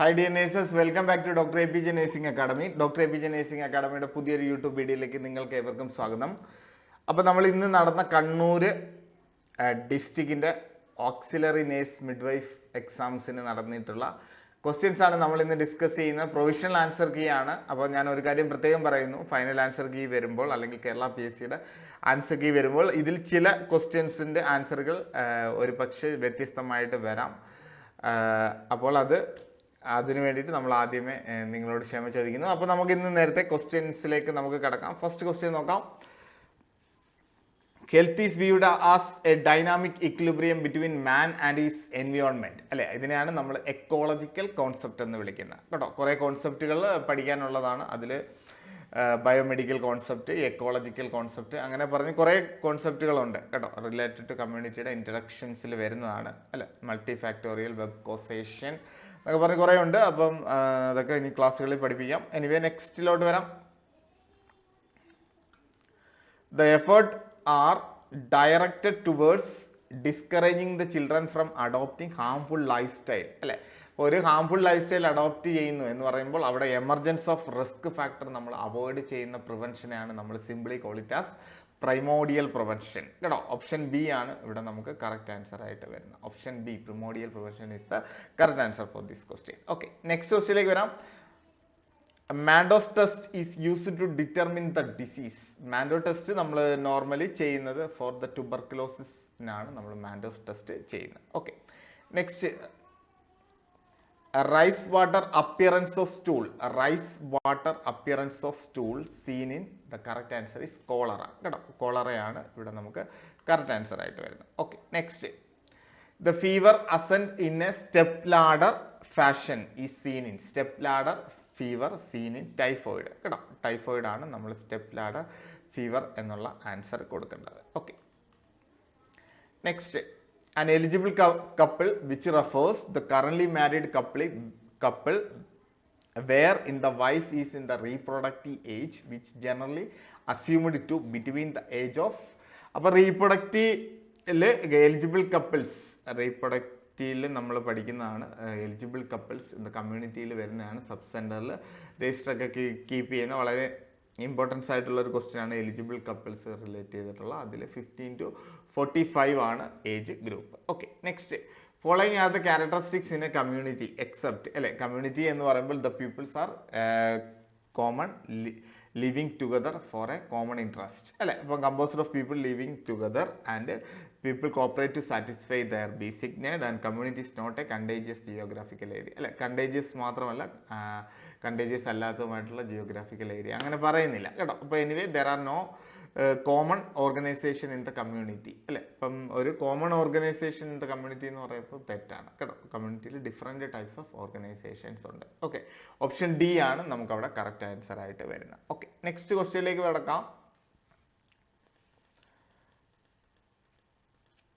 Hi dear nurses, welcome back to Dr. JPHN Nursing Academy. Dr. JPHN Nursing Academy പുതിയൊരു YouTube വീഡിയോയിലേക്ക് നിങ്ങൾക്ക് ഏവർക്കും സ്വാഗതം. അപ്പോൾ നമ്മൾ ഇന്ന് നടന്ന കണ്ണൂർ ഡിസ്ട്രിക്റ്റിന്റെ ഓക്സിലറി നേഴ്സ് മിഡ്വൈഫ് എക്സാംസിന് നടന്നിട്ടുള്ള ക്വസ്റ്റ്യൻസ് ആണ് നമ്മൾ ഇന്ന് ഡിസ്കസ് ചെയ്യുന്നത്. പ്രൊവിഷണൽ ആൻസർ കീ ആണ്. അപ്പോൾ ഞാൻ ഒരു കാര്യം പ്രത്യേകം പറയുന്നു, ഫൈനൽ ആൻസർ കീ വരുമ്പോൾ അല്ലെങ്കിൽ കേരള PSCയുടെ ആൻസർ കീ വരുമ്പോൾ ഇതിൽ ചില ക്വസ്റ്റ്യൻസിന്റെ ആൻസറുകൾ ഒരു പക്ഷേ വ്യത്യസ്തമായിട്ട് വരാം. അപ്പോൾ അതിനു വേണ്ടിയിട്ട് നമ്മൾ ആദ്യമേ നിങ്ങളോട് ക്ഷമ ചോദിക്കുന്നു. അപ്പോൾ നമുക്ക് ഇന്ന് നേരത്തെ ക്വസ്റ്റ്യൻസിലേക്ക് നമുക്ക് കടക്കാം. ഫസ്റ്റ് ക്വസ്റ്റ്യൻ നോക്കാം. Health is viewed as A dynamic equilibrium between man and is environment അല്ലെ, ഇതിനെയാണ് നമ്മൾ എക്കോളജിക്കൽ കോൺസെപ്റ്റ് എന്ന് വിളിക്കുന്നത് കേട്ടോ. കുറേ കോൺസെപ്റ്റുകൾ പഠിക്കാനുള്ളതാണ്. അതിൽ ബയോമെഡിക്കൽ കോൺസെപ്റ്റ്, എക്കോളജിക്കൽ കോൺസെപ്റ്റ്, അങ്ങനെ പറഞ്ഞ് കുറേ കോൺസെപ്റ്റുകളുണ്ട് കേട്ടോ. റിലേറ്റഡ് ടു കമ്മ്യൂണിറ്റിയുടെ ഇൻട്രഡക്ഷൻസിൽ വരുന്നതാണ് അല്ലെ. മൾട്ടി ഫാക്ടോറിയൽ, വെബ് കോസേഷൻ എന്നൊക്കെ പറഞ്ഞ് കുറേ ഉണ്ട്. അപ്പം അതൊക്കെ ഇനി ക്ലാസ്സുകളിൽ പഠിപ്പിക്കാം. എനിവേ നെക്സ്റ്റിലോട്ട് വരാം. The effort R directed towards discouraging the children from adopting harmful life style അല്ലെ. ഒരു ഹാംഫുൾ ലൈഫ് സ്റ്റൈൽ അഡോപ്റ്റ് ചെയ്യുന്നു എന്ന് പറയുമ്പോൾ അവിടെ എമർജൻസ് ഓഫ് റിസ്ക് ഫാക്ടർ നമ്മൾ അവോയ്ഡ് ചെയ്യുന്ന പ്രിവെൻഷനെയാണ് നമ്മൾ simply call it as primordial prevention കേട്ടോ. ഓപ്ഷൻ ബി ആണ് ഇവിടെ നമുക്ക് കറക്റ്റ് ആൻസർ ആയിട്ട് വരുന്നത്. Option B, primordial prevention is the correct answer for this question. Okay, next ക്വസ്റ്റ്യനിലേക്ക് വരാം. Mantoux's test is used to determine the disease. Mantoux test നമ്മൾ normally ചെയ്യുന്നത് ഫോർ ദ ട്യൂബർക്കുലോസിസിനാണ് നമ്മൾ മാൻഡോസ് ടെസ്റ്റ് ചെയ്യുന്നത്. Okay, next rice water appearance of stool. Rice water appearance of stool seen in the correct answer is cholera കേട്ടോ. കോളറയാണ് ഇവിടെ നമുക്ക് correct answer ആയിട്ട് വരുന്നത്. Okay, next the fever ascend in a step ladder fashion is seen in. Step ladder fever seen in typhoid കേട്ടോ. Typhoid ആണ് നമ്മൾ step ladder fever എന്നുള്ള ആൻസർ കൊടുക്കേണ്ടത്. Okay, next an eligible couple which refers the currently married couple where in the wife is in the reproductive age which generally assumed to between the age of. അപ്പോൾ റീപ്രൊഡക്റ്റീവിൽ eligible couples, റീപ്രൊഡക്റ്റീവിൽ നമ്മൾ പഠിക്കുന്നതാണ് eligible couples in the കമ്മ്യൂണിറ്റിയിൽ വരുന്നതാണ്. Sub സെൻറ്ററിൽ register ഒക്കെ keep ചെയ്യുന്ന വളരെ importance ആയിട്ടുള്ള ഒരു ക്വസ്റ്റ്യൻ ആണ് എലിജിബിൾ കപ്പിൾസ് റിലേറ്റ് ചെയ്തിട്ടുള്ള. അതിൽ 15 to 45 ആണ് age group. Okay, next following are the characteristics in a community except അല്ലെ. കമ്മ്യൂണിറ്റി എന്ന് പറയുമ്പോൾ the peoples are common living together for a common interest അല്ലെ. അപ്പം composed of people living together and people cooperate to satisfy their basic need and community is not a contagious geographical area അല്ലെ. Contagious മാത്രമല്ല, contagious അല്ലാത്തതുമായിട്ടുള്ള geographical area അങ്ങനെ പറയുന്നില്ല കേട്ടോ. അപ്പോൾ anyway there are no common organisation in the community അല്ലെ. അപ്പം ഒരു common organisation in the community എന്ന് പറയുമ്പോൾ തെറ്റാണ് കേട്ടോ. കമ്മ്യൂണിറ്റിയിൽ ഡിഫറെൻറ്റ് ടൈപ്സ് ഓഫ് ഓർഗനൈസേഷൻസ് ഉണ്ട്. ഓക്കെ, ഓപ്ഷൻ ഡി ആണ് നമുക്ക് അവിടെ കറക്റ്റ് ആൻസർ ആയിട്ട് വരുന്നത്. ഓക്കെ, നെക്സ്റ്റ് ക്വസ്റ്റ്യനിലേക്ക് കിടക്കാം.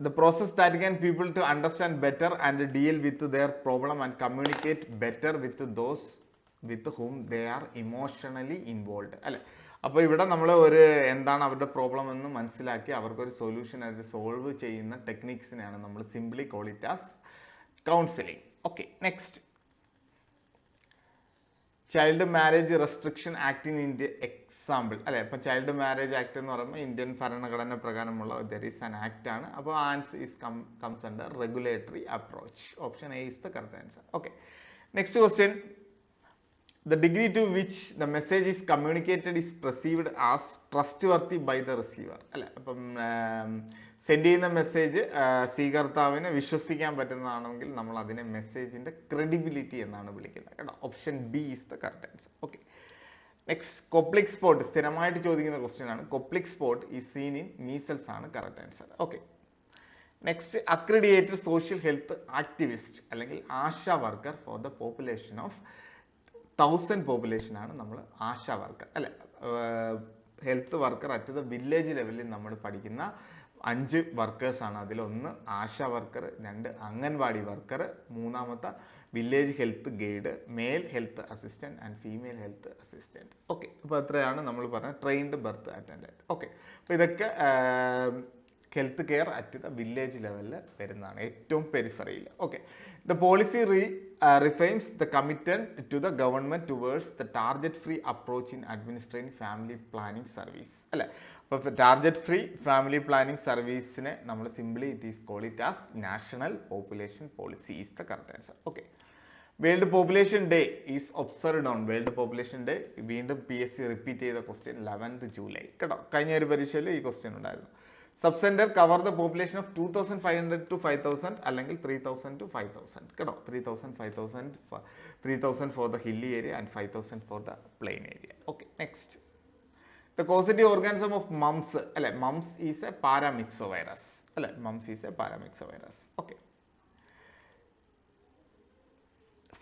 The process that can people to understand better and deal with their problem and communicate better with those with whom they are emotionally involved അല്ലെ. അപ്പോൾ ഇവിടെ നമ്മൾ ഒരു എന്താണ് അവരുടെ പ്രോബ്ലം എന്ന് മനസ്സിലാക്കി അവർക്കൊരു സൊല്യൂഷൻ ആയിട്ട് സോൾവ് ചെയ്യുന്ന ടെക്നിക്സിനെയാണ് നമ്മൾ simply call it as counselling. Okay, next child marriage restriction act in India example അല്ലെ. അപ്പം ചൈൽഡ് മാരേജ് ആക്ട് എന്ന് പറയുമ്പോൾ ഇന്ത്യൻ ഭരണഘടന പ്രകാരമുള്ള ദർ ഈസ് ആൻ ആക്ട് ആണ്. അപ്പോൾ answer is comes under regulatory approach. Option A is the correct answer. Okay, next question. The degree to which the message is communicated is perceived as trustworthy by the receiver അല്ലെ. അപ്പം send ചെയ്യുന്ന message സ്വീകർത്താവിന് വിശ്വസിക്കാൻ പറ്റുന്നതാണെങ്കിൽ നമ്മൾ അതിനെ മെസ്സേജിന്റെ credibility എന്നാണ് വിളിക്കുന്നത് കേട്ടോ. Option B is the correct answer. Okay, next Koplik spot സ്ഥിരമായിട്ട് ചോദിക്കുന്ന ക്വസ്റ്റ്യൻ ആണ്. Koplik spot is seen in measles ആണ് correct answer. Okay, next accredited social health activist അല്ലെങ്കിൽ ASHA worker for the population of 1000 population ആണ് നമ്മൾ ASHA worker അല്ലെ. Health worker at the village ലെവലിൽ നമ്മൾ പഠിക്കുന്ന 5 വർക്കേഴ്സാണ്. അതിലൊന്ന് ASHA worker, 2 anganwadi worker, 3 village health guide, male health assistant and female health assistant. Okay, അപ്പോൾ എത്രയാണ് നമ്മൾ പറഞ്ഞത് ട്രെയിൻഡ് ബർത്ത് അറ്റൻഡന്റ്. ഓക്കെ, അപ്പോൾ ഇതൊക്കെ health care at the village level വരുന്നതാണ്, ഏറ്റവും പെരിഫറിയിൽ. Okay, the policy reframes the commitment to the government towards the target free approach in administering family planning service. അല്ലേ, അപ്പോൾ ടാർഗറ്റ് ഫ്രീ ഫാമിലി പ്ലാനിങ് സർവീസിനെ നമ്മൾ simply it is call it as national population policy is the correct answer. Okay, world population day is observed on, world population day വീണ്ടും PSC repeat ചെയ്ത question 11th July കേട്ടോ. കഴിഞ്ഞ ഒരു പരീക്ഷയിൽ ഈ question ഉണ്ടായിരുന്നു. Sub centre cover the population of 2500 to 5000 അല്ലെങ്കിൽ 3000 to 5000 കേട്ടോ. 3000 for the hilly area and 5000 for the plain area. Okay, next the causative organism of mumps അല്ലെ, mumps is a paramyxovirus അല്ലെ, mumps is a paramyxovirus. Okay,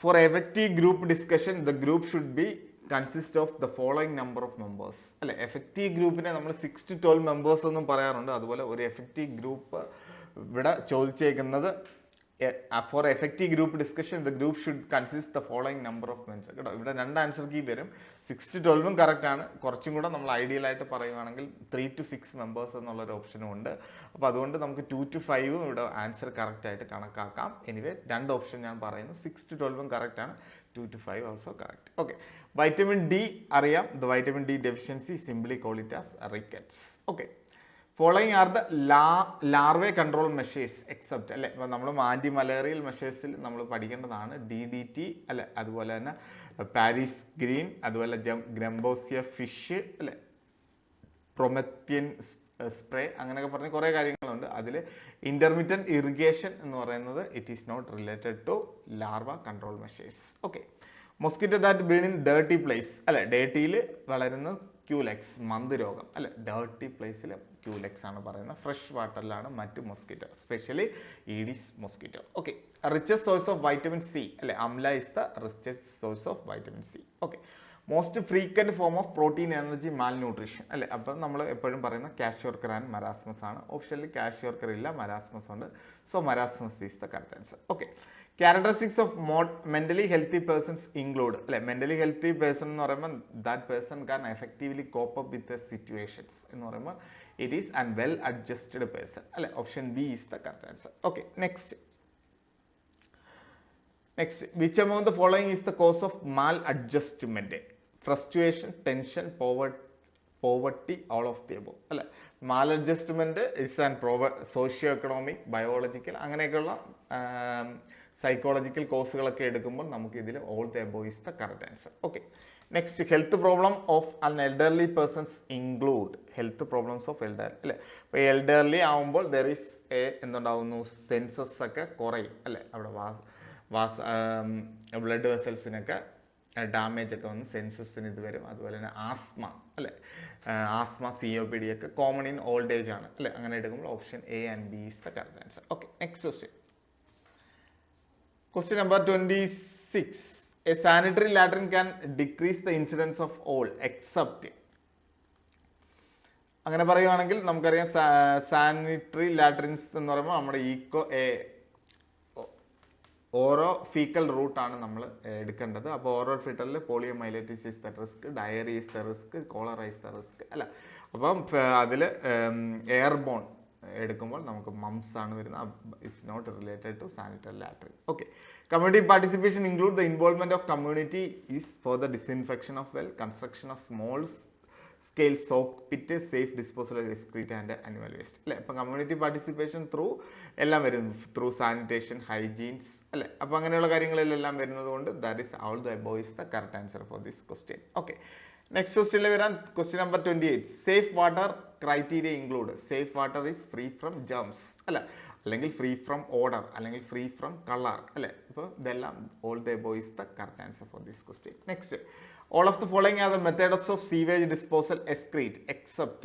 for effective group discussion the group should be consist of the following number of members അല്ലെ. effective ഗ്രൂപ്പിനെ നമ്മൾ 6 to 12 members എന്നും പറയാറുണ്ട്. അതുപോലെ ഒരു effective group ഇവിടെ ചോദിച്ചേക്കുന്നത് for effective group discussion the group should consist the following number of members കേട്ടോ. ഇവിടെ രണ്ട് ആൻസർ കീ വരും. 6 to 12 കറക്റ്റ് ആണ്. കുറച്ചും കൂടെ നമ്മൾ ഐഡിയൽ ആയിട്ട് പറയുവാണെങ്കിൽ 3 to 6 members എന്നുള്ളൊരു ഓപ്ഷനും ഉണ്ട്. അപ്പോൾ അതുകൊണ്ട് നമുക്ക് 2 to 5 ഇവിടെ ആൻസർ കറക്റ്റ് ആയിട്ട് കണക്കാക്കാം. എനിവേ രണ്ട് ഓപ്ഷൻ ഞാൻ പറയുന്നു, 6 to 12 കറക്റ്റ് ആണ്, 2 to 5 also correct. Okay, vitamin D അറിയാം. The vitamin D deficiency simply call it as rickets. Okay, following are the larvae control measures except അല്ലെ. ഇപ്പം നമ്മൾ ആൻറ്റി മലേറിയൽ മെഷേഴ്സിൽ നമ്മൾ പഠിക്കേണ്ടതാണ് DDT അല്ലെ, അതുപോലെ തന്നെ പാരീസ് ഗ്രീൻ, അതുപോലെ ഗ്രംബോസിയ ഫിഷ് അല്ലെ, പ്രൊമെത്യൻ സ്പ്രേ, അങ്ങനെയൊക്കെ പറഞ്ഞ് കുറേ കാര്യങ്ങളുണ്ട്. അതിൽ ഇന്റർമീഡിയറ്റ് ഇറിഗേഷൻ എന്ന് പറയുന്നത് it is not related to larva control measures. Okay, mosquito that been in dirty place അല്ലെ, ഡേർട്ടിയിൽ വളരുന്ന ക്യൂലെക്സ്, മന്ത് രോഗം അല്ലെ, ഡേർട്ടി പ്ലേസിൽ ക്യൂലെക്സ് ആണ് പറയുന്നത്. ഫ്രഷ് വാട്ടറിലാണ് മറ്റ് mosquito, specially Aedes mosquito. Okay, richest source of vitamin C അല്ലെ, amla is the richest source of vitamin C. Okay, most frequent form of protein energy malnutrition അല്ലെ. അപ്പം നമ്മൾ എപ്പോഴും പറയുന്ന കാഷ്യോർക്കർ ആൻഡ് മരാസ്മസ് ആണ്. ഓപ്ഷനിൽ കാഷ്യോർക്കർ ഇല്ല, മരാസ്മസ് ഉണ്ട്. So marasmus is the correct answer. Okay, characteristics of mentally healthy persons include അല്ലെ. മെന്റലി ഹെൽത്തി പേഴ്സൺ എന്ന് പറയുമ്പോൾ that person can effectively cope up with situations എന്ന് പറയുമ്പോൾ it is and well adjusted person അല്ലെ. Option B is the correct answer. Okay, next which among the following is the cause of maladjustment? Frustration, tension, poverty, all of the above അല്ലെ. maladjustment is an socio-economic, biological അങ്ങനെയൊക്കെയുള്ള psychological കോസുകളൊക്കെ എടുക്കുമ്പോൾ നമുക്ക് ഇതിൽ all the above is the correct answer. Okay, next, health problem of an elderly persons include health problems of elderly അല്ലെ. ഇപ്പോൾ elderly ആവുമ്പോൾ there is a എന്തുണ്ടാവുന്നു, census ഒക്കെ കുറയും അല്ലെ. അവിടെ ബ്ലഡ് വെസൽസിനൊക്കെ ഡാമേജ് ഒക്കെ വന്ന് സെൻസസിന് ഇത് വരും. അതുപോലെ തന്നെ ആസ്മ അല്ലെ, ആസ്മ COPD ഒക്കെ കോമൺ ഇൻ ഓൾഡ് ഏജ് ആണ് അല്ലെ. അങ്ങനെ എടുക്കുമ്പോൾ option A and B is the correct answer. Okay, next question number 26. A sanitary latrine can decrease the incidence of all except, അങ്ങനെ പറയുവാണെങ്കിൽ നമുക്കറിയാം സാനിറ്ററി ലാട്രിൻസ് എന്ന് പറയുമ്പോൾ നമ്മുടെ ഓരോ ഫീക്കൽ റൂട്ടാണ് നമ്മൾ എടുക്കേണ്ടത്. അപ്പോൾ ഓരോ ഫീറ്റലിൽ poliomyelitis is the risk, diarrhoea is the risk, cholera is the risk അല്ല. അപ്പം അതിൽ എയർബോൺ എടുക്കുമ്പോൾ നമുക്ക് മംസ് ആണ് വരുന്നത്. It's not related to sanitary latrine. Okay, community participation include the involvement of community is for the disinfection of well, construction of small scale soak pit, safe disposal of excrete and animal waste അല്ലെ. അപ്പം community participation through എല്ലാം വരും, through sanitation, hygienes അല്ലെ. അപ്പം അങ്ങനെയുള്ള കാര്യങ്ങളിലെല്ലാം വരുന്നത് കൊണ്ട് that is all the above is the correct answer for this question. Okay, next ക്വസ്റ്റ്യനിൽ വരാൻ question number 28. Safe water criteria include. Safe water is free from gems അല്ല, അല്ലെങ്കിൽ ഫ്രീ ഫ്രം ഓഡർ, അല്ലെങ്കിൽ ഫ്രീ ഫ്രം കളർ അല്ലെ. അപ്പോൾ ഇതെല്ലാം all the above is the correct answer for this question. Next, all of the following are the methods of sewage disposal excrete except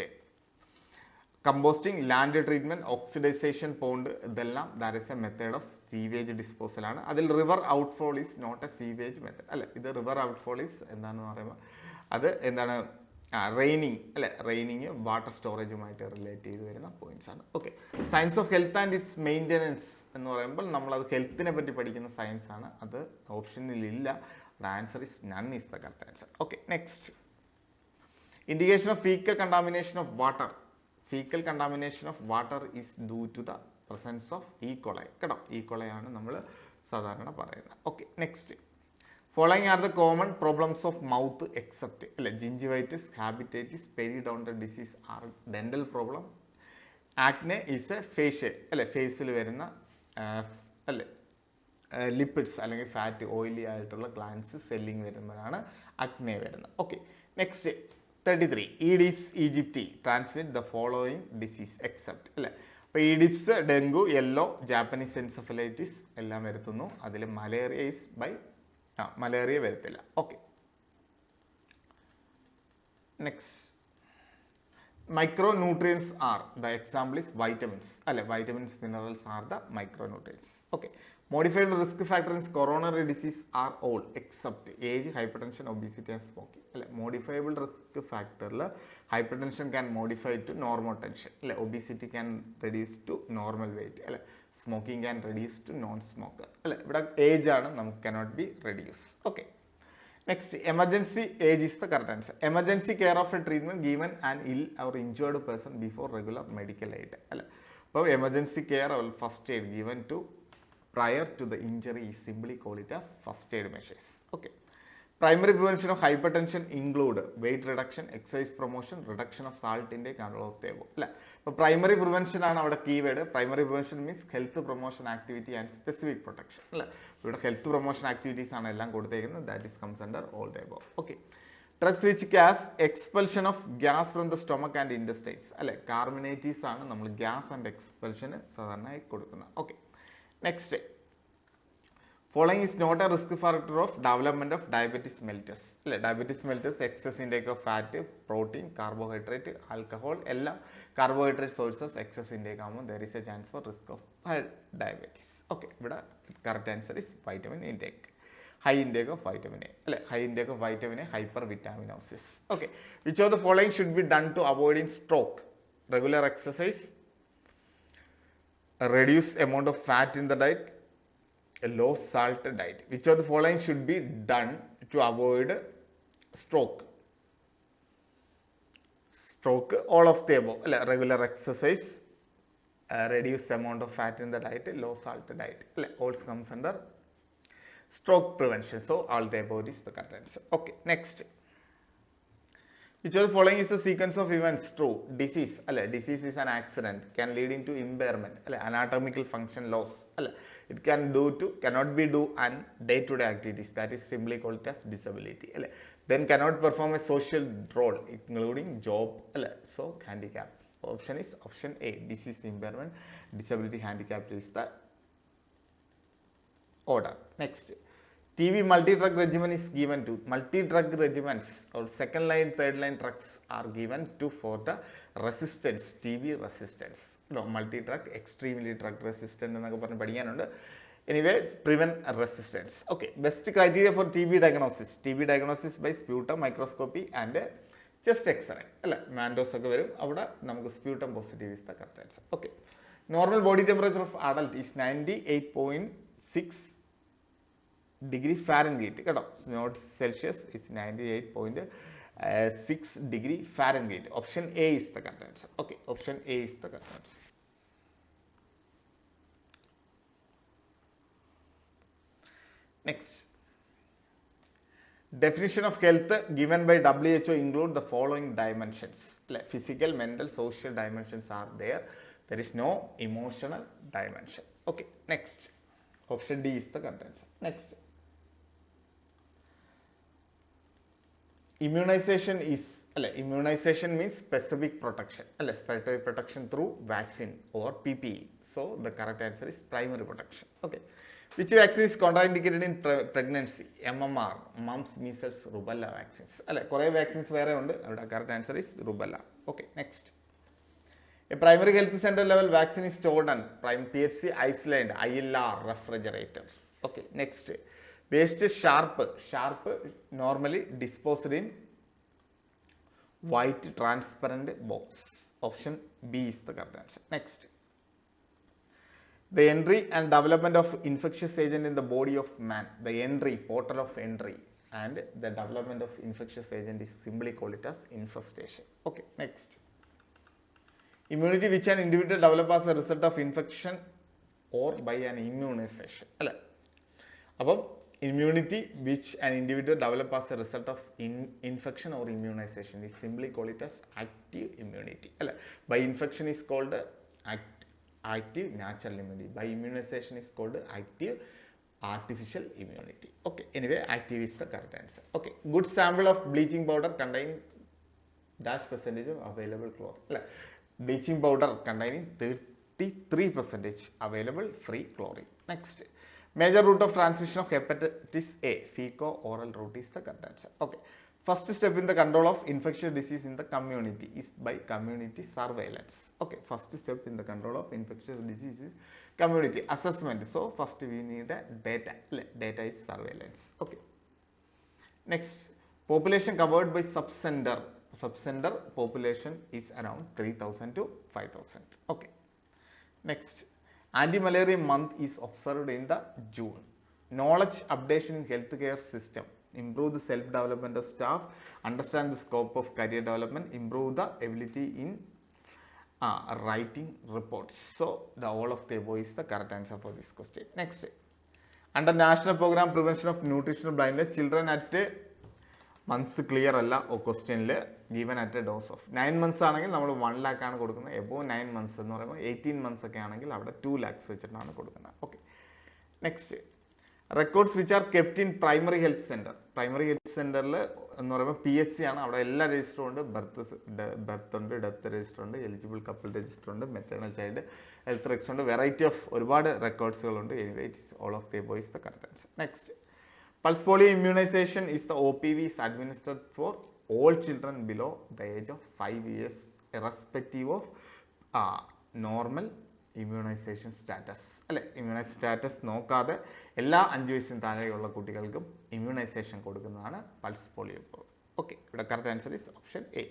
composting, land treatment, oxidization pond. ഇതെല്ലാം that is a method of sewage disposal ആണ്. അതിൽ river outfall is not a sewage method അല്ലെ. ഇത് river outfall is എന്താണെന്ന് പറയുമ്പോൾ അത് എന്താണ്, raining അല്ലെ. റെയിനിങ് വാട്ടർ സ്റ്റോറേജുമായിട്ട് റിലേറ്റ് ചെയ്ത് വരുന്ന പോയിന്റ്സ് ആണ്. Okay, science of health and it's maintenance എന്ന് പറയുമ്പോൾ നമ്മളത് ഹെൽത്തിനെ പറ്റി പഠിക്കുന്ന സയൻസ് ആണ്. അത് ഓപ്ഷനിലില്ല. The answer is none is the correct answer. Okay, next. Indication of fecal contamination of water. fecal contamination of water is due to the presence of E. coli. E. coli ആണ് നമ്മൾ സാധാരണ പറയുന്നത്. Okay, next. Following are the common problems of mouth except gingivitis, habititis, periodontal disease are dental problem. Acne is a facial ഫേസിൽ വരുന്ന lipids അല്ലെങ്കിൽ fat oily ആയിട്ടുള്ള glands swelling വരുമ്പോഴാണ് acne വരുന്നത്. Okay, next 33 Aedes aegypti transmit the following disease except അപ്പോൾ Aedes dengue yellow Japanese encephalitis എല്ലാം വരുത്തുന്നു. അതിൽ മലേറിയ വരത്തില്ല. ഓക്കെ, നെക്സ്റ്റ് micronutrients are the example is vitamins vitamins minerals are the micronutrients. Okay, modified risk factors in coronary disease are all except age, hypertension, obesity and smoking. Modifiable risk factor hypertension can modify to normal tension, obesity can reduce to normal weight, smoking can reduce to non-smoker. Age cannot be reduced. Okay, next, emergency age is the correct answer. Emergency care of a treatment given an ill or injured person before regular medical aid. So, emergency care or first aid given to prior to the injury is simply called it as first aid measures. Okay. Primary prevention of hypertension include weight reduction, exercise promotion, reduction of salt intake and all of the above. So, primary prevention ആണ് അവിടെ keyword. Primary prevention means health promotion activity and specific protection. ഇവിടെ health promotion activities ആണ് എല്ലാം കൊടുത്തേക്കുന്നത്. That is comes under all the above. Okay. Drugs which gas expulsion of gas from the stomach and intestines. Carminates ആണ് നമ്മൾ gas and expulsion സാധാരണയായി കൊടുക്കുന്നത്. Okay. Next. Following is not a risk factor of development of diabetes mellitus. Diabetes mellitus, excess intake of fat, protein, carbohydrate, alcohol, carbohydrate sources, excess intake, there is a chance for risk of diabetes. Okay, but correct answer is vitamin intake. High intake of vitamin A. High intake of vitamin A, hypervitaminosis. Okay, which of the following should be done to avoiding stroke? Regular exercise, a reduced amount of fat in the diet, a low salt diet. Which of the following should be done to avoid stroke? Stroke, all of the above. Regular exercise, reduced amount of fat in the diet, low salt diet. All comes under stroke prevention. So, all the above is the correct answer. Okay, next. Which of the following is the sequence of events? True. Disease. Disease is an accident, can lead into impairment, anatomical function loss. It cannot be do and day-to-day activities, that is simply called as disability. Then cannot perform a social role including job, so handicap. Option is option A, disease, impairment, disability, handicap is the order. Next, TB multi-drug regimen is given to multi-drug regimens or second line, third line drugs are given to for the resistance, TB resistance. No, multi-drug, extremely drug resistant എന്നൊക്കെ പറഞ്ഞ് പഠിക്കാനുണ്ട്. Anyway, prevent resistance. Okay, best criteria for TB diagnosis. TB diagnosis by sputum microscopy and chest X-ray. Mandos ഒക്കെ വരും. അവിടെ നമുക്ക് sputum positive is the correct answer. Okay, normal body temperature of adult is 98.6 degree Fahrenheit. Not Celsius, is 98.6 degree Fahrenheit. Option A is the correct answer. Okay, option A is the correct answer. Next, definition of health given by WHO include the following dimensions. Physical, mental, social dimensions are there. There is no emotional dimension. Okay, next, option D is the correct answer. Next, immunization is immunization means specific protection, specific protection through vaccine or PPE. So the correct answer is primary protection. Okay, which vaccine is contraindicated in pregnancy? MMR, mumps, measles, rubella vaccines. Kore vaccines vere undu. Correct answer is rubella. Okay, next, a primary health center level vaccine is stored on PHC, Iceland, ILR refrigerator. Okay, next, waste sharp normally disposed in white transparent box. Option B is the correct answer. Next, the entry and development of infectious agent in the body of man. The entry, portal of entry, and the development of infectious agent is simply called it as infestation. Okay, next, Immunity which an individual develops as a result of infection or by an immunization. Immunity which an individual develops as a result of infection or immunization is simply called it as active immunity. By infection is called active natural immunity. By immunization is called active artificial immunity. Okay, anyway, active is the correct answer. Okay, good sample of bleaching powder contain dash percentage of available chlorine. Bleaching powder containing 33% available free chlorine. Next, major route of transmission of hepatitis A, fecal-oral route is the correct answer. Okay, first step in the control of infectious disease in the community is by community surveillance. Okay, first step in the control of infectious disease is community assessment. So first we need a data. Data is surveillance. Okay. Next, population covered by subcenter. Subcenter population is around 3,000 to 5,000. Okay. Next, anti-malaria month is observed in the June. Knowledge updation in healthcare system. Improve the self-development of staff. Understand the scope of career development. Improve the ability in writing reports. So, all of the above is the correct answer for this question. Next, under National Program Prevention of Nutritional Blindness, children at months clear alla or question given at a dose of 9 months ആണെങ്കിൽ നമ്മൾ 1 lakh ആണ് കൊടുക്കുന്നത്. above 9 months എന്ന് പറയുമ്പോൾ 18 months ഒക്കെ ആണെങ്കിൽ അവിടെ 2 lakhs വെച്ചിട്ടാണ് കൊടുക്കുന്നത്. Okay, next, records which are kept in primary health centre. Primary health സെന്ററിൽ എന്ന് പറയുമ്പോൾ PSC ആണ്. അവിടെ എല്ലാ രജിസ്റ്ററും ഉണ്ട്. ബർത്ത് ഉണ്ട്, ഡെത്ത് രജിസ്റ്റർ ഉണ്ട്, എലിജിബിൾ കപ്പിൾ രജിസ്റ്റർ ഉണ്ട്, മെറ്റേണൽ ചൈൽഡ് ഹെൽത്ത് റെക്സ് ഉണ്ട്, വെറൈറ്റി ഓഫ് ഒരുപാട് റെക്കോർഡ്സുകളുണ്ട്. Anyway it is all of the above is the correct answer. Next, pulse polio immunization is the OPV is administered for all children below the age of 5 years irrespective of normal immunization status. അല്ലെ, immunization status നോക്കാതെ എല്ലാ 5 വയസ്സിന് താഴെയുള്ള കുട്ടികൾക്കും immunization കൊടുക്കുന്നതാണ് pulse polio. Okay, ഇവിടെ correct answer is option A.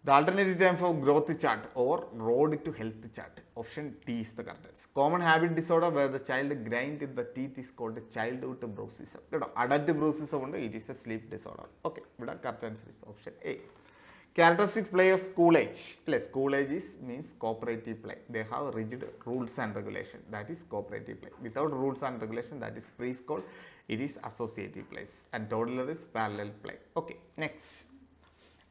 The alternative term for growth chart or road to health chart, option D is the correct answer. Common habit disorder where the child grind the teeth is called childhood bruxism. Adult bruxism ഉണ്ട്, it is a sleep disorder. Okay, ഇവിടെ correct answer is option A. Characteristic play of school age. School age is means cooperative play. They have rigid rules and regulation. That is cooperative play. Without rules and regulation, that is preschool. It is associative play. And toddler is parallel play. Okay, next.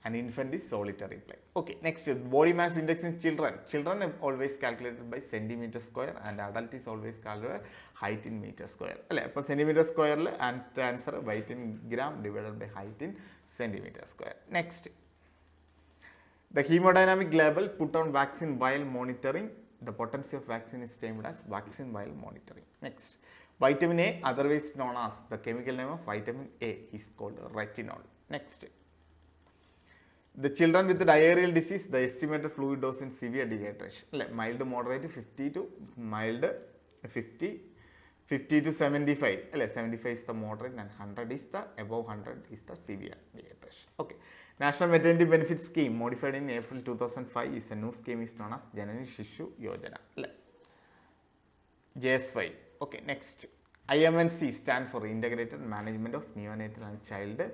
An infant is solitary play. Okay, next is body mass index in children. Children are always calculated by centimeter square and adult is always calculated height in meter square. Appo centimeter square and answer weight in gram divided by height in centimeter square. Next, the hemodynamic level put on vaccine while monitoring. The potency of vaccine is termed as vaccine while monitoring. Next, vitamin A, otherwise known as the chemical name of vitamin A is called retinol. Next, the children with the diarrheal disease, the estimated fluid dose in severe dehydration. Mild to moderate 50 to mild 50 to 75. 75 is the moderate and 100 is the above 100 is the severe dehydration. Okay. National Maternity Benefit Scheme modified in April 2005 is a new scheme is known as Janani Shishu Yojana. JS5. Okay, next. IMNC stand for Integrated Management of Neonatal and Childhood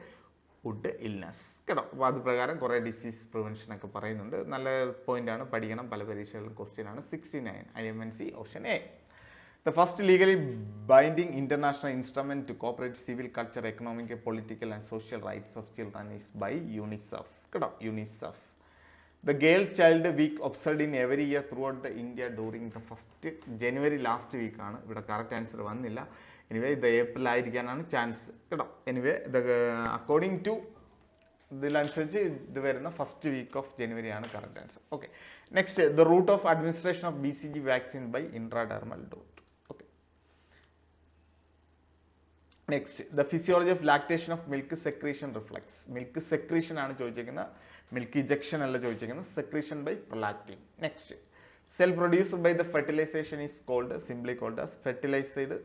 Illness. കേട്ടോ, അപ്പോൾ അത് പ്രകാരം കുറേ disease prevention ഒക്കെ പറയുന്നുണ്ട്. നല്ല point ആണ്, പഠിക്കണം. പല പരീക്ഷകളിലും ക്വസ്റ്റ്യൻ ആണ്. 69 IMNC option A. The first legally binding international instrument to cooperate civil, culture, economic, political and social rights of children is by UNICEF. കേട്ടോ, UNICEF. The Girl Child Week observed in every year throughout the India during the first January last week ആണ്. ഇവിടെ correct answer വന്നില്ല. Anyway ഇത് April ആയിരിക്കാനാണ് chance കേട്ടോ. Anyway according to ഇതിനനുസരിച്ച് ഇത് വരുന്ന ഫസ്റ്റ് വീക്ക് ഓഫ് ജനുവരി ആണ് correct answer. Okay, next, the route of administration of BCG vaccine by intradermal dot. Okay, next, the physiology of lactation of milk secretion reflex. Milk secretion ആണ് ചോദിച്ചിരിക്കുന്നത്, milk ejection അല്ല ചോദിച്ചിരിക്കുന്നത്. Secretion by prolactin. Next, cell produced by the fertilisation is called simply called as fertilised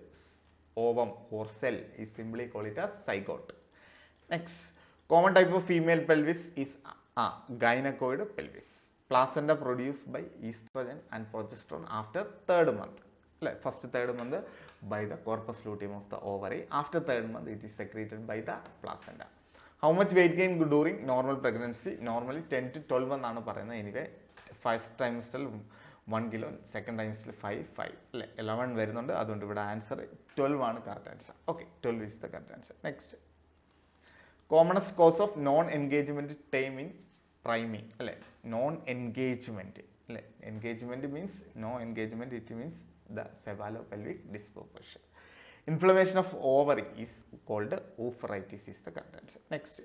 ovum or cell is simply called it as zygote. Next, common type of female pelvis is gynecoid pelvis. Placenta produced by estrogen and progesterone after third month. First third month by the corpus luteum of the ovary. After third month it is secreted by the placenta. How much weight gain during normal pregnancy? Normally 10 to 12 എന്നാണ് പറയുന്നത്. Anyway first ടൈംസിൽ 1 kilo, second ടൈംസിൽ 5 അല്ലേ 11 വരുന്നുണ്ട്. അതുകൊണ്ട് ഇവിടെ answer 12 ആണ് correct answer. Okay, 12 is the correct answer. Next, commonest cause of non engagement time in priming അല്ലേ. നോൺ എൻഗേജ്മെന്റ് അല്ലേ, engagement means no engagement, it means the cephalopelvic disproportion. Inflammation of ovary is called oophorytis is the correct answer. Next,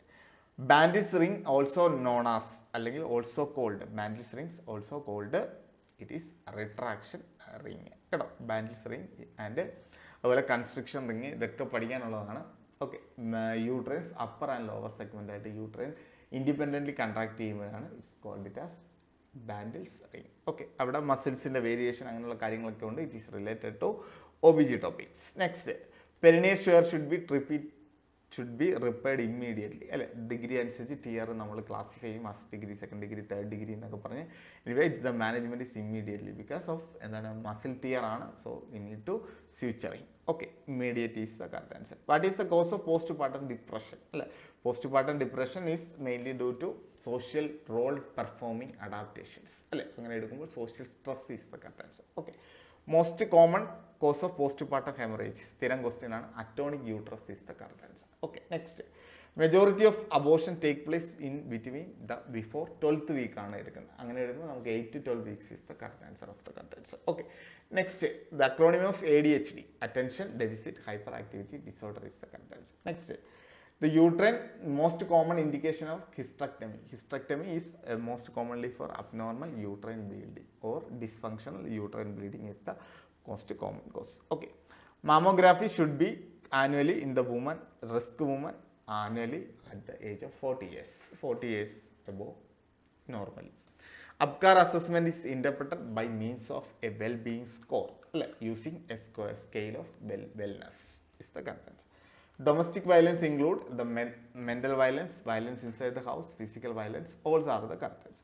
Band's ring also known as അല്ലെങ്കിൽ also called Band's rings also called it is retraction ring കേട്ടോ. Band's ring and അതുപോലെ constriction ring ഇതൊക്കെ പഠിക്കാനുള്ളതാണ്. ഓക്കെ, uterine's upper and lower segment ആയിട്ട് uterine independently contract ചെയ്യുമ്പോഴാണ് it's called it as Band's ring. Okay, അവിടെ മസിൽസിന്റെ വേരിയേഷൻ അങ്ങനെയുള്ള കാര്യങ്ങളൊക്കെ ഉണ്ട്. It is related to OBG topics. Next, perineal shear should be repaired immediately അല്ലെ. ഡിഗ്രി അനുസരിച്ച് ടിയർ നമ്മൾ ക്ലാസിഫൈ ചെയ്യും, first degree, second degree, third degree എന്നൊക്കെ പറഞ്ഞ്. Anyway it's the management is immediately because of എന്താണ് മസിൽ ടിയർ ആണ്. So we need to suturing. Okay, immediate is the correct answer. What is the cause of postpartum depression അല്ലെ. Postpartum depression is mainly due to social role performing adaptations അല്ലെ. അങ്ങനെ എടുക്കുമ്പോൾ social stress is the correct answer. Okay, most common cause of postpartum hemorrhage സ്ഥിരം question ആണ്. atonic uterus is the correct answer. Okay, next, majority of abortion take place in between the before 12th week ആണ് എടുക്കുന്നത്. അങ്ങനെ എടുക്കുമ്പോൾ നമുക്ക് 8 to 12 weeks is the correct answer of the correct answer. Okay, next, the acronym of ADHD, attention deficit hyperactivity disorder is the correct answer. Next, the uterine most common indication of hysterectomy. Hysterectomy is most commonly for abnormal uterine bleeding or dysfunctional uterine bleeding is the most common cause. Okay, mammography should be annually in the woman, risk woman annually at the age of 40 years. 40 years above normally. Apgar assessment is interpreted by means of a well-being score using a scale of wellness is the content. Domestic violence include the mental violence, violence inside the house, physical violence, all are the contents.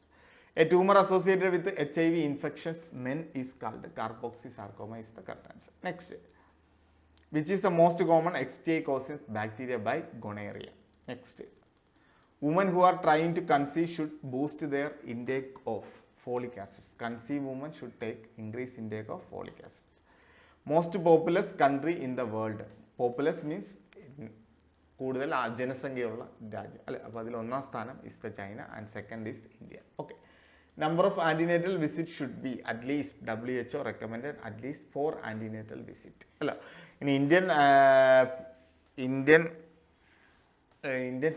A tumor associated with HIV infections men is called carpoxysarcoma is the correct answer. Next, which is the most common XTA causing bacteria by gonorrhea. Next, women who are trying to conceive should boost their intake of folic acids. Conceive women should take increased intake of folic acids. Most populous country in the world. Populous means കൂടുതൽ ജനസംഖ്യയുള്ള രാജ്യം അല്ലെ. അപ്പോൾ അതിൽ ഒന്നാം സ്ഥാനം is the China and second is India. Okay, number of antenatal visit should be at least WHO recommended at least 4 antenatal visit അല്ല. ഇനി ഇന്ത്യൻ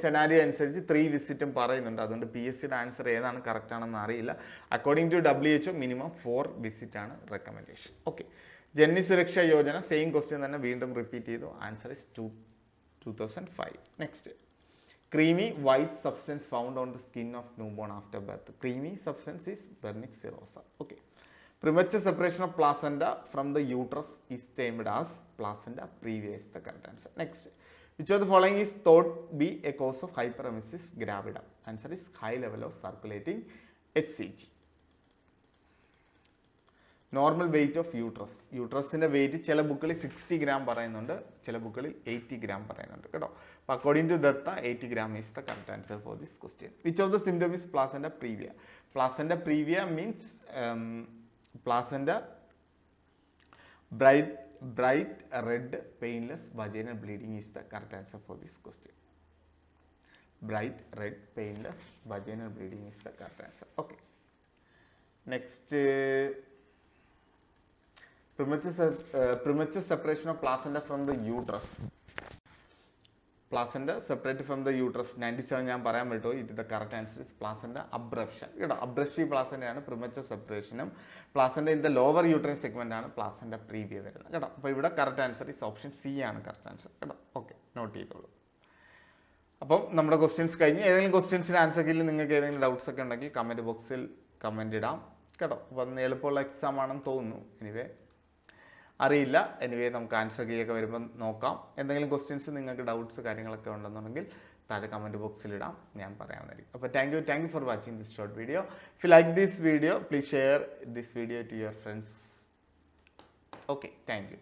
സെനാരിയോ അനുസരിച്ച് 3 വിസിറ്റും പറയുന്നുണ്ട്. അതുകൊണ്ട് PSCയുടെ ആൻസർ ഏതാണ് കറക്റ്റ് ആണെന്ന് അറിയില്ല. According to WHO minimum 4 visit ആണ് recommendation. Okay, Janani Suraksha Yojana same question തന്നെ വീണ്ടും റിപ്പീറ്റ് ചെയ്തു. Answer is 2005. Next, creamy white substance found on the skin of newborn after birth. Creamy substance is Wernicke serosa. Okay, premature separation of placenta from the uterus is termed as placenta previa is the correct answer. Next, which of the following is thought be a cause of hyperemesis gravidum? Answer is high level of circulating HCG. Normal weight of uterus. യൂട്രസിൻ്റെ weight ചില ബുക്കുകളിൽ 60 gram പറയുന്നുണ്ട്, ചില ബുക്കുകളിൽ 80 gram പറയുന്നുണ്ട് കേട്ടോ. അപ്പോൾ according to Dutta 80 gram is the correct answer for this question. Which of the symptom is placenta previa? Placenta previa means placenta bright red painless vaginal bleeding is the correct answer for this question. Bright red painless vaginal bleeding is the correct answer. Okay, next, premature separation of placenta from the uterus. Placenta separated from the uterus 97 ഞാൻ പറയാൻ പറ്റുമോ? ഇത് the correct answer is placenta abruption കേട്ടോ. Abruptive placenta ആണ് premature സെപ്പറേഷനും. Placenta in the lower uterine segment ആണ് placenta previa വരുന്നത് കേട്ടോ. അപ്പോൾ ഇവിടെ correct answer is option C ആണ് കറക്റ്റ് ആൻസർ കേട്ടോ. ഓക്കെ, നോട്ട് ചെയ്തോളൂ. അപ്പം നമ്മുടെ ക്വസ്റ്റ്യൻസ് കഴിഞ്ഞ്. ഏതെങ്കിലും ക്വസ്റ്റ്യൻസിന് ആൻസർ കീഴിൽ നിങ്ങൾക്ക് ഏതെങ്കിലും ഡൗട്ട്സ് ഒക്കെ ഉണ്ടെങ്കിൽ കമൻറ്റ് ബോക്സിൽ കമൻറ്റ് ഇടാം കേട്ടോ. അപ്പം എളുപ്പമുള്ള എക്സാം ആണെന്ന് തോന്നുന്നു. എനിവേ അറിയില്ല. എനിവേ നമുക്ക് ആൻസർ കീയൊക്കെ വരുമ്പോൾ നോക്കാം. എന്തെങ്കിലും ക്വസ്റ്റ്യൻസ് നിങ്ങൾക്ക് ഡൗട്ട്സ് കാര്യങ്ങളൊക്കെ ഉണ്ടെന്നുണ്ടെങ്കിൽ താഴെ കമൻറ്റ് ബോക്സിൽ ഇടാം, ഞാൻ പറയാവുന്നതായിരിക്കും. അപ്പോൾ thank you for watching this short video. If you like this video please share this video to your friends. Okay, thank U.